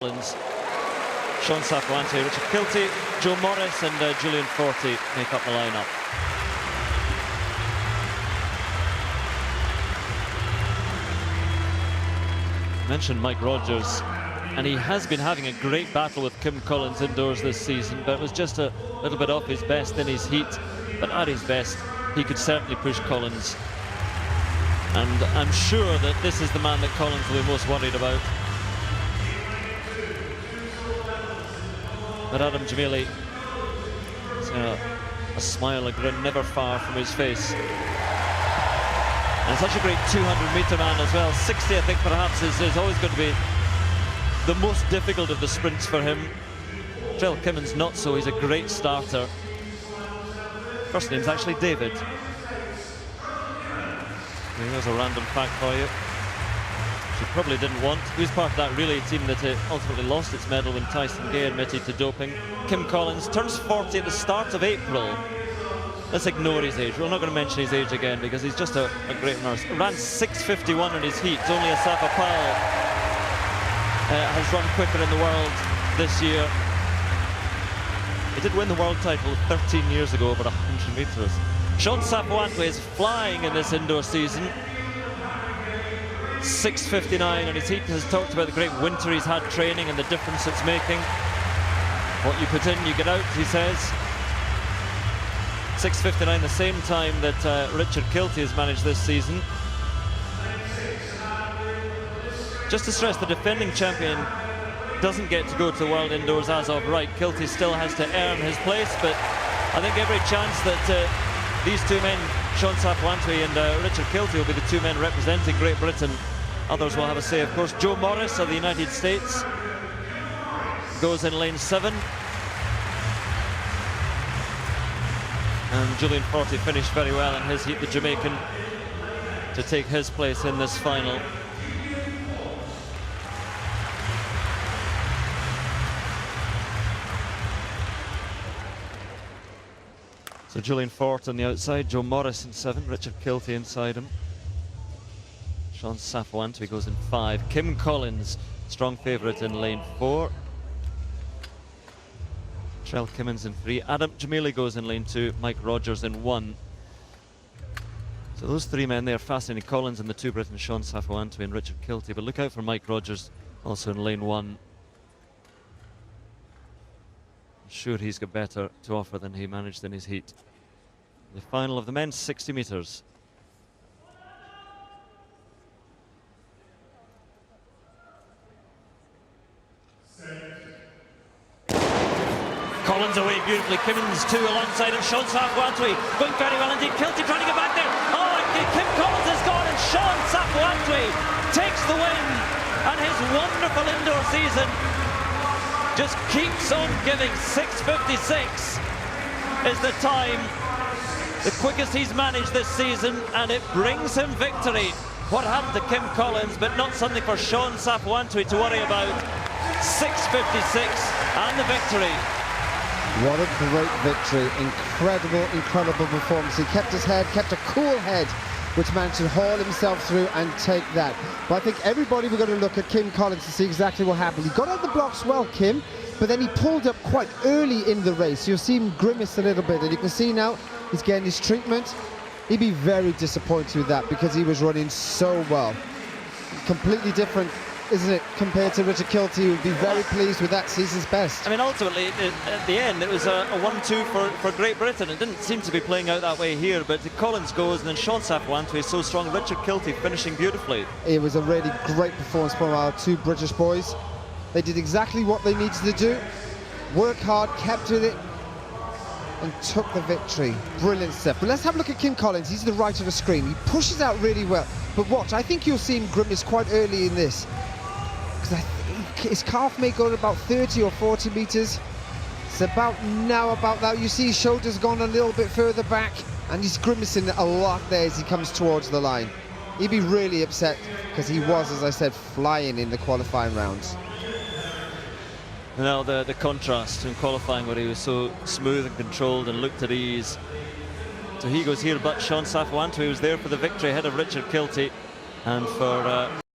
Sean Safuante, Richard Kilty, Joe Morris and Julian Forte make up the lineup. I mentioned Mike Rogers, and he has been having a great battle with Kim Collins indoors this season, but it was just a little bit off his best in his heat. But at his best, he could certainly push Collins. And I'm sure that this is the man that Collins will be most worried about. But Adam Jamili, a smile, a grin never far from his face. And such a great 200-metre man as well. 60, I think, perhaps is always going to be the most difficult of the sprints for him. Trell Kimmins not so. He's a great starter. First name's actually David. There's a random fact for you. She probably didn't want. He was part of that relay team that ultimately lost its medal when Tyson Gay admitted to doping. Kim Collins turns 40 at the start of April. Let's ignore his age. We're not going to mention his age again because he's just a great nurse. Ran 6:51 in his heat. Only Asafa Powell has run quicker in the world this year. He did win the world title 13 years ago, about 100 metres. Sean Safuante is flying in this indoor season. 6:59 on his heat. Has talked about the great winter he's had training and the difference it's making. What you put in, you get out, he says. 6:59, the same time that Richard Kilty has managed this season. Just to stress, the defending champion doesn't get to go to the World Indoors as of right. Kilty still has to earn his place, but I think every chance that these two men, Sean Safuante and Richard Kilty, will be the two men representing Great Britain. Others will have a say, of course. Joe Morris of the United States goes in lane 7. And Julian Forte finished very well in his heat, the Jamaican, to take his place in this final. So Julian Forte on the outside, Joe Morris in 7, Richard Kilty inside him. Sean Safuante goes in 5. Kim Collins, strong favourite in lane 4. Trell Kimmins in 3. Adam Jamili goes in lane 2. Mike Rogers in 1. So those three men there, fascinating. Collins in the 2 Britain, Sean Safuante and Richard Kilty. But look out for Mike Rogers also in lane 1. I'm sure he's got better to offer than he managed in his heat. The final of the men's 60 metres. Collins away beautifully. Kimmins 2 alongside him. Sean Safuante going very well indeed. Kilty trying to get back there. Oh, Kim Collins is gone, and Sean Safuante takes the win. And his wonderful indoor season just keeps on giving. 6:56 is the time, the quickest he's managed this season, and it brings him victory. What happened to Kim Collins, but not something for Sean Safuante to worry about. 6:56 and the victory. What a great victory. Incredible performance. He kept his head, kept a cool head, which managed to haul himself through and take that. But I think everybody, we're going to look at Kim Collins to see exactly what happened. He got out the blocks well, Kim, but then he pulled up quite early in the race. You'll see him grimace a little bit, and you can see now he's getting his treatment. He'd be very disappointed with that because he was running so well. Completely different, isn't it, compared to Richard Kilty, who would be very pleased with that season's best. I mean, ultimately, at the end, it was a 1-2 for Great Britain. It didn't seem to be playing out that way here, but Collins goes, and then Sean Safuante is so strong. Richard Kilty finishing beautifully. It was a really great performance from our two British boys. They did exactly what they needed to do. Worked hard, kept with it, and took the victory. Brilliant stuff. But let's have a look at Kim Collins. He's to the right of the screen. He pushes out really well. But watch, I think you'll see him grimace quite early in this. Because his calf may go at about 30 or 40 metres. It's about that. You see his shoulders gone a little bit further back, and he's grimacing a lot there as he comes towards the line. He'd be really upset because he was, as I said, flying in the qualifying rounds. Now the contrast in qualifying, where he was so smooth and controlled and looked at ease. So he goes here, but Sean Safuante, who was there for the victory ahead of Richard Kilty, and for